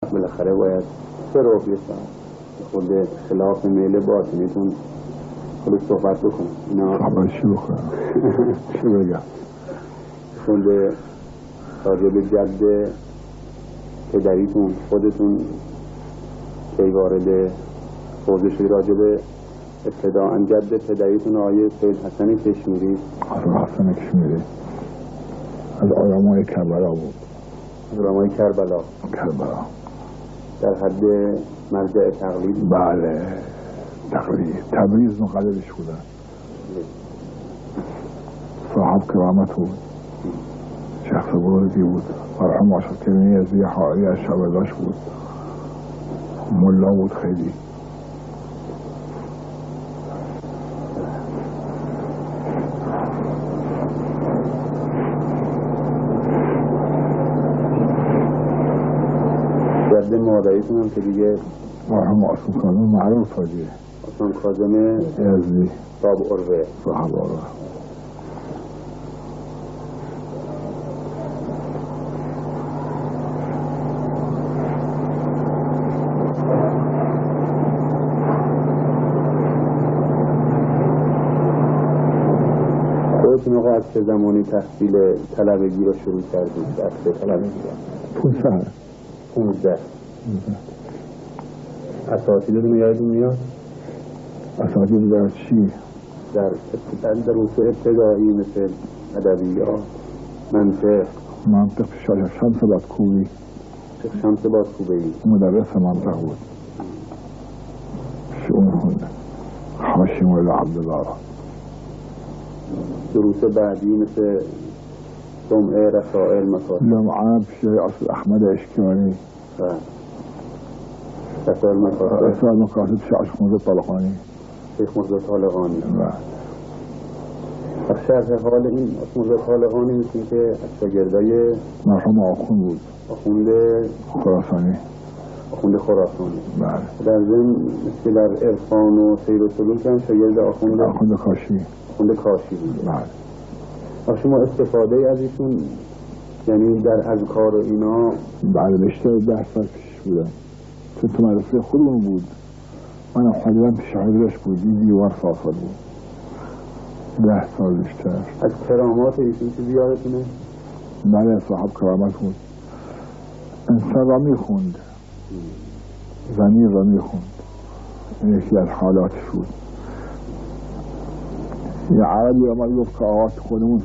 بالاخره باید سه رو بیستن خود خلاف میل باطنیتون خودش صحبت بکنم. اینا صحبت چی بکنم؟ چی بگم؟ خود راجع به جد پدریتون خودتون که وارد حوزه شدی، راجع به ابتداءً جد پدریتون آقای سید حسن کشمیری. حسن کشمیری از علمای کربلا بود. از علمای کربلا. در حد مرجع تقلید. بله، تقلید. تبریز مقلدش بودن. صاحب کرامت بود، شخص بزرگی بود. مرحوم آشد کریمی از حالی از شعبداش بود، ملا بود خیلی. جد مادریتون هم که دیگه مرحوم آسان کاظم معروف حاجیه. آسان کاظم یزدی صاحب عروه. صاحب عروه. خودتون آقا از چه زمانی تحصیل طلبگی رو شروع کردید؟ درس طلبگی 15. اساتیدتون یادتون میاد؟ اساتید در چی؟ در دروس ابتدایی مثل ادبیات، منطق شمس بادکوبی. شمس بادکوبی مدرس منطق بود. شؤون خونده. هاشم ولی عبدالله. دروس بعدی مثل جمعه رسائل مکاتب. لمعه پیش احمد اشکیانی. رسائل مکاتب شیخ مرزا طالقانی. شرح حال این مرزا طالقانی میشین که از شاگردای مرحوم آخوند بود. آخوند خراسانی. بله. در ضمن مثل در عرفان و سیر و سلوک هم شاگرد آخوند کاشی بود. بله. شما استفاده از ایشون یعنی در اذکار و اینا؟ بله، بیشتر 10 سال پیش بودم، چون تو مدرسه خودمون بود. من خودم پیش حضرش بود، این دیوار فاصل بود. 10 سال بیشتر. از کرامات ایشون چیزی یادتونه؟ بله، صاحب کرامت بود. انسان را میخوند، ضمیر را میخوند. این یکی از حالاتش بود. یه عربی آمد گفت که آقا خودمون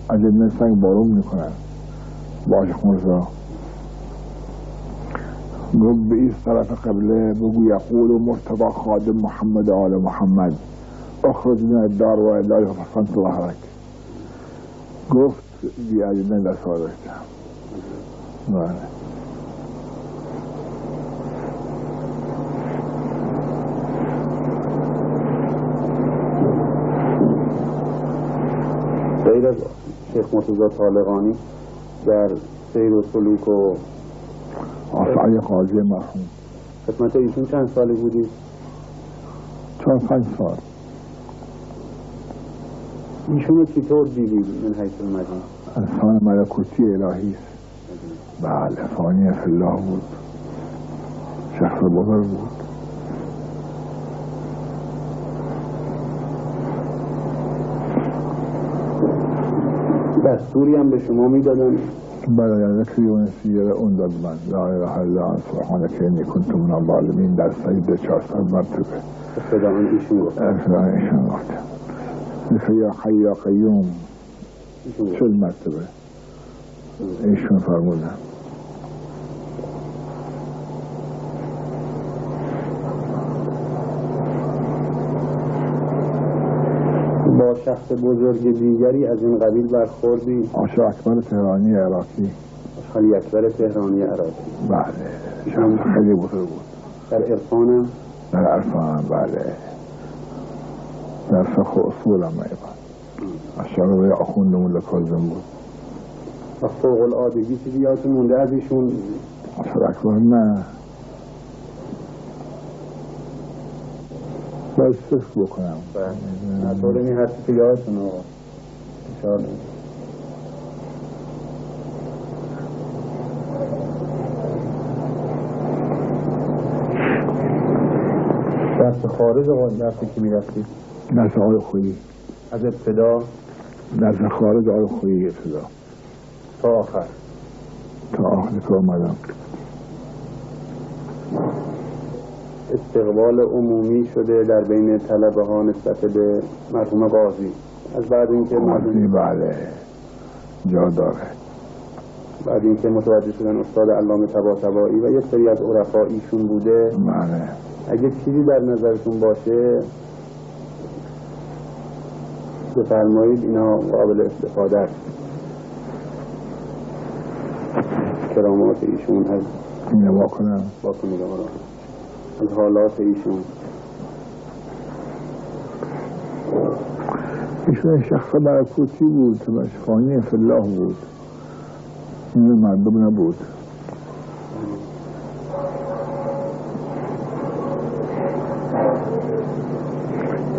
از ابن سنگ بارون میکنن با شیخ مرزا. گفت به این طرف قبله بگو یقول مرتضی خادم محمد آل محمد اخرج من الدار و الهی فصنت ظهرک. گفت بیادیدن در سوال داشتم. بله. غیر از شیخ مرتضی طالقانی در سیر و سلوک و آسعی قاضی مرحوم خدمت ایشون چند سالی بودید؟ 4-5 سال. ایشون رو چطور دیدید من حیث المجید؟ انسان ملکوتی الهی است. بله، فانی فی الله بود، شخص بزرگ بود. دستوری هم به شما میدادن؟ بله، ذکری و نسیه اون داد من. لا اله الا انت سبحانک انی کنت من الظالمین در سجده 400 مرتبه. ابتداءً ایشون گفت. ذکر یا حی یا قیوم 40 مرتبه ایشون فرمودن. با شخص بزرگ دیگری از این قبیل برخوردی؟ آشا اکبر تهرانی عراقی. خالی اکبر تهرانی عراقی. بله، شخص خیلی بزرگ بود. در عرفانم؟ در عرفان، بله. در فقه اصول هم ایبان اشاره آخوند مولا کاظم بود. از فوق العادگی چیزی یادتون مونده از ایشون؟ آشا اکبر نه، باید فکر بکنم. نطور این حرفی که یادتون آقا اشاره درس خارج آقا درسی که میرفتی؟ درس آقای خویی. از ابتدا؟ درس خارج آقای خویی ابتدا تا آخر؟ تا آخری که آمدم. استقبال عمومی شده در بین طلبه ها نسبت به مرحوم قاضی از بعد اینکه بله جا داره. بعد اینکه متوجه شدن استاد علامه طباطبایی و یک سری از عرفا ایشون بوده. بله. اگه چیزی در نظرتون باشه بفرمایید، اینا قابل استفاده است. کرامات ایشون از اینه واکنم از حالات ایشون شخص ملکوتی بود، فانی فلاح بود، این مردم نبود.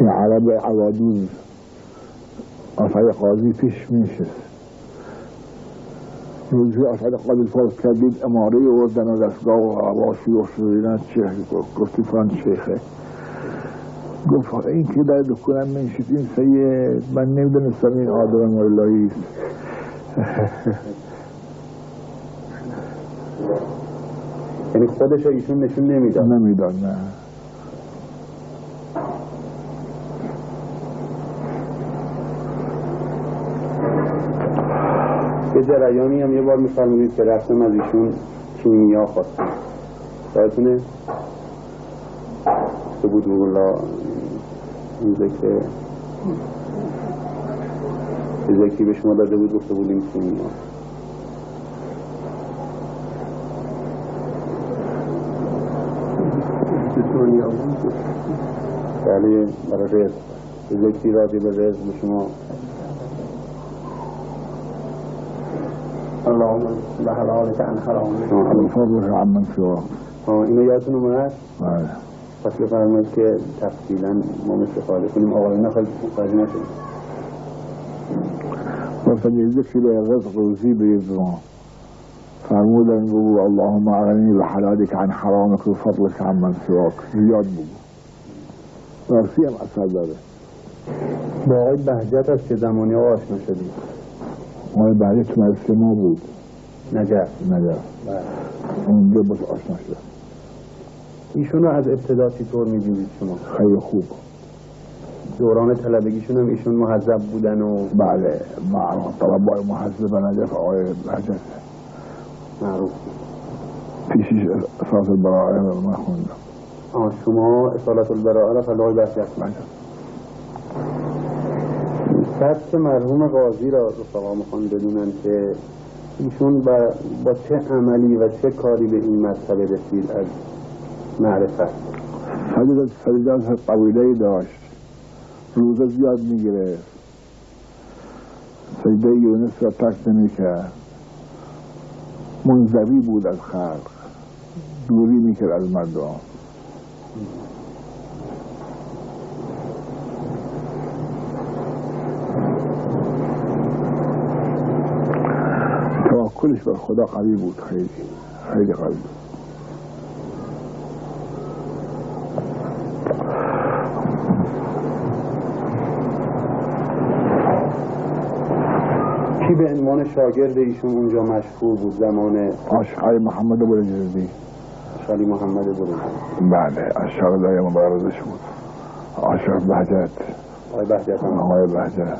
این عرب عوادوز آثار قاضی پیش میشست. روزی آثار قاضی فرض کردید اماره وردن و دستگاه و عواشی و شدیدن چه گفتی فران شیخه گفت این که در دکونم منشید این سید من نمیدونستم این آدم اللهی است. یعنی خودش ایشون نشون نمیداد؟ نمیداد نه. یه جریانی هم یه بار میفرمودید که رفتم از ایشون کیمیا خواستم، باید که بود الله این ذکری به شما داده بود گفته بودیم کیمیا. بله برای رزق ذکری راضی به رزق به شما. اللهم به حلالک عن حرامک الفضل عمن سواک. اینو یادتون اومد؟ بله. پس بفرمایید که تفصیلا ما استفاده کنیم. آقای نخواهید متوجه نشدیم. مثلا ذکری به رزق روزی بیزما فرمودن بگو اللهم اغنی به حلالک عن حرامک و فضلک عمن سواک. زیاد بگو. راستی هم اثر داره. با آقای بهجت از چه زمانی ها آشنا شدید؟ آقای بهجت تو مدرسه ما بود. نجف. اونجا باش آشنا شد. ایشون رو از ابتدا چطور می‌بینید شما؟ خیلی خوب. دوران طلبگیشون هم ایشون مهذب بودن و بله طلبای مهذب نجف آقای بهجت معروف. پیشش اساس البراءه رو من خوندم. شما اصالت البراءه را فلای بهجت سبک مرحوم قاضی را رفقا میخوان بدونن که ایشون با چه عملی و چه کاری به این مرتبه رسید از معرفت. سجدات طویله‌ای داشت، روزه زیاد میگرفت، سجده یونس را ترک نمیکرد، منزوی بود از خلق، دوری میکرد از مردم. توکلش بر خدا قوی بود، خیلی خیلی قوی بود. کی به عنوان شاگرد ایشون اونجا مشهور بود زمان؟ آشعری محمد بلجردی. آشعری محمد بلجردی. بله شاگردای مبارزش بود. آشعر بهجت. آقای بهجت هم. آقای بهجت.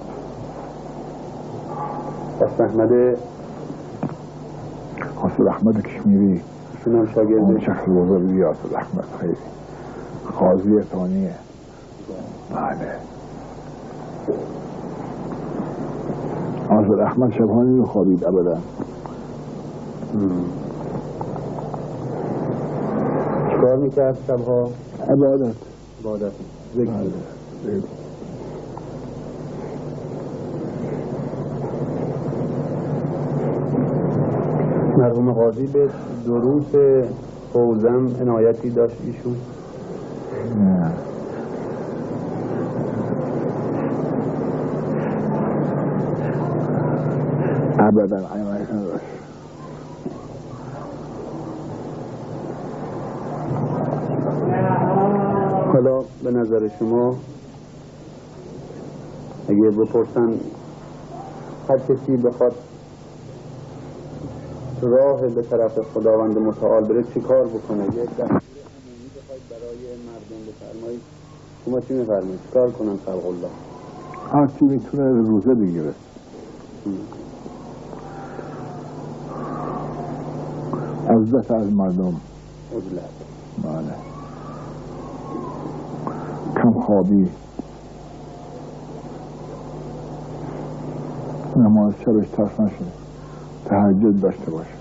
حسن احمد کشمیری. ایشون هم شاگرد. اون شخص بزرگی حسن احمد خیلی. قاضی ثانیه. بله. حسن احمد شبهانی رو خوابید ابدا. چکار میکرد شبها؟ عبادت. ذکر. مرحوم قاضی به دروس حوزم عنایتی داشت ایشون؟ نه. ابدا عنایت نداشت. حالا به نظر شما اگه بپرسن هر کسی بخواد راه به طرف خداوند متعال بره چی کار بکنه، یک دستور عمومی بخواید برای مردم بفرمایید، شما چی میفرمایید؟ چی کار کنن خلق الله؟ هر کی میتونه روزه بگیره. عزت از مردم، عزلت، بله، کم خوابی، نماز شبش ترس نشه، تهجد داشته باشه،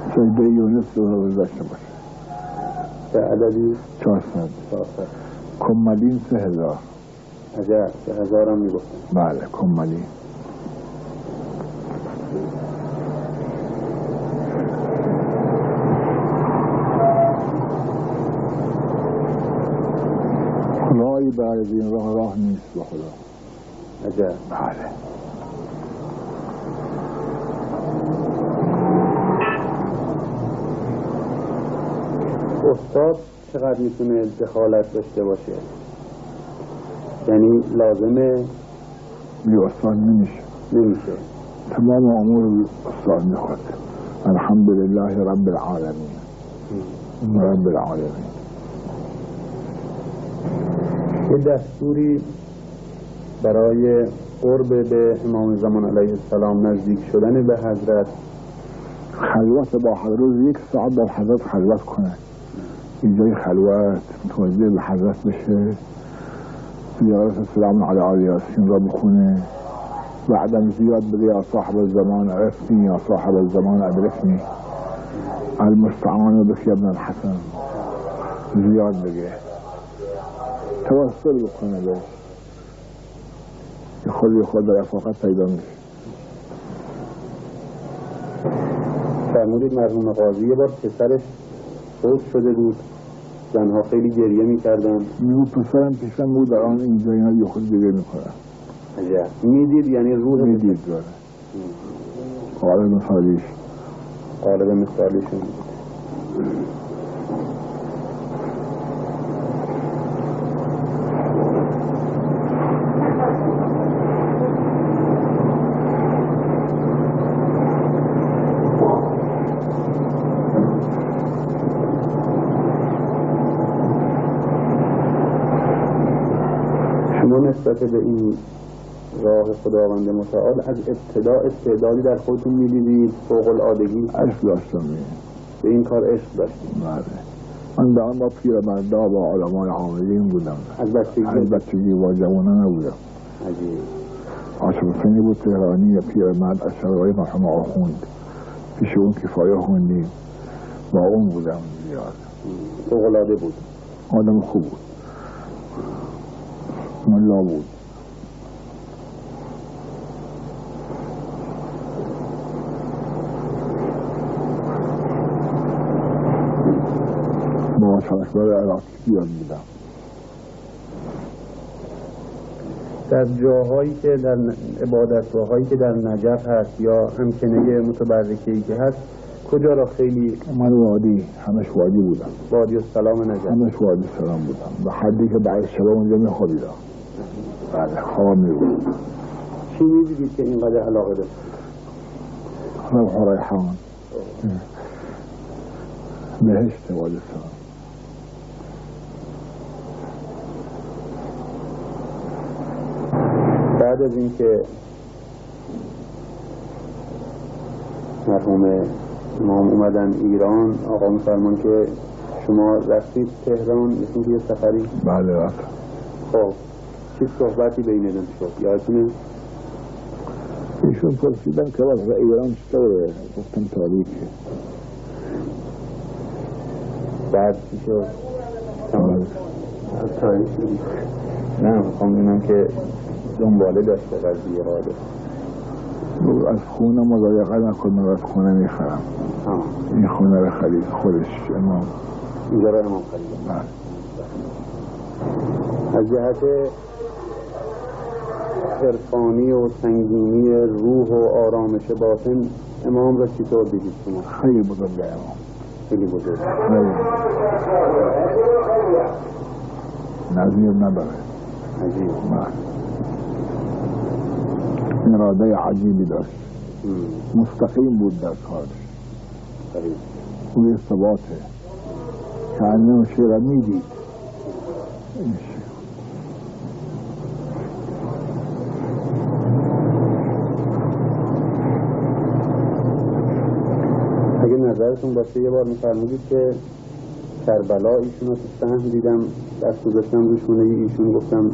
سجده یونس رو داشته باشه. چه عددی؟ 400. کمالین 3000. عجب، 3000 هم میگفتن. بله، کمالین. راهی برای این راه نیست به خدا. عجب. بله. استاد چقدر میتونه دخالت داشته باشه؟ یعنی لازمه بی استاد نمیشه. تمام امور استاد میخواد. الحمدلله رب العالمین. رب العالمین. یه دستوری برای قرب به امام زمان علیه السلام نزدیک شدن به حضرت، خلوت با حضرت، 1 ساعت با حضرت خلوت کنه، اینجای خلوت متوجه به حضرت بشه، زیارت سلام علی آل یاسین را بخونه، بعدم زیاد بگه یا صاحب الزمان عرفنی یا صاحب الزمان ادرکنی، المستعان بك ابن الحسن، زیاد بگه، توسل بکنه بهش، خود در رفاقت پیدا میشه. فرمودید مرحوم قاضی یه بار پسرش فوت شده بود، زنها خیلی گریه میکردن، میگو پسرم پیشم بود در آن اینجا اینا یه خود گریه میکنن. عجب. میدید یعنی روح میدید داره. قالب مثالیشون نسبت به این راه خداوند متعال از ابتدا استعدادی در خودتون می‌دیدید فوق العادگی؟ عشق داشتم، به این کار عشق داشتید؟ بله. من دارم با پیرمردا با علمای عاملین بودم، از بچگی با جوانان نبودم. عجیب. عاشق حسینی بود تهرانی، یا پیرمرد از شرقای مرحوم آخوند، پیش اون کفایه خوندیم، با اون بودم زیاد. فوق العاده بود، آدم خوب بود، ملا بود. با شرکبر عراقی بیاد بودم. در جاهایی که در عبادتگاهایی که در نجف هست یا امکنه متبرکه‌ای که هست، کجا را خیلی؟ من وادی، همش وادی بودم. وادی السلام نجف همش وادی السلام بودم، به حدی که بعد شب اونجا میخوابیدم. بله، خواب میبود. چی میدیدید که اینقدر علاقه داشت؟ روح و ریحان، بهشت وادی السلام. بعد از اینکه مرحوم امام اومدن ایران، آقا می‌فرمان که شما رفتید تهران، مثل که یه سفری؟ بله رفتم. خب چه صحبتی بینتون شد یادتونه؟ ایشون پرسیدن که وضع ایران چطوره؟ گفتم تاریکه. بعد چی شد؟ تاریکی. نه میخوام بینم که دنباله داشته قضیه حاله. از خونه مضایقه نکن، من از خونه میخرم. این خونه رو خرید خودش امام. اینجا رو امام خرید. از جهت عرفانی و سنگینی روح و آرامش باطن امام را چطور دیدید شما؟ خیلی بزرگه امام. خیلی بزرگ، نظیر نداره. عجیب. اراده عجیبی داشت، مستقیم بود در کارش، روی ثباته که انه شیره میدید. اگه نظرتون باشه یه بار میفرمودید که کربلا ایشون رو تو سهم دیدم، دست گذاشتم روی شونه ایشون، گفتم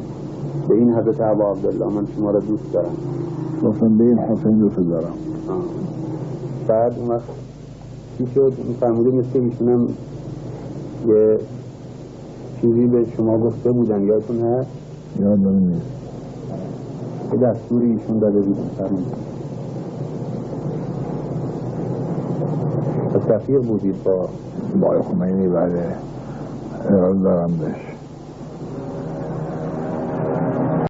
به این حضرت ابا عبدالله من شما را دوست دارم. گفتم به این حسین دوست دارم. بعد اون وقت چی شد؟ میفرمودید مثل ایشون هم یه چیزی به شما گفته بودن، یادتون هست؟ یادم نیست. یه دستوری ایشون داده بودن فرمودید. سفیر بودید با خمینی. بله، ارائه دارم بهش.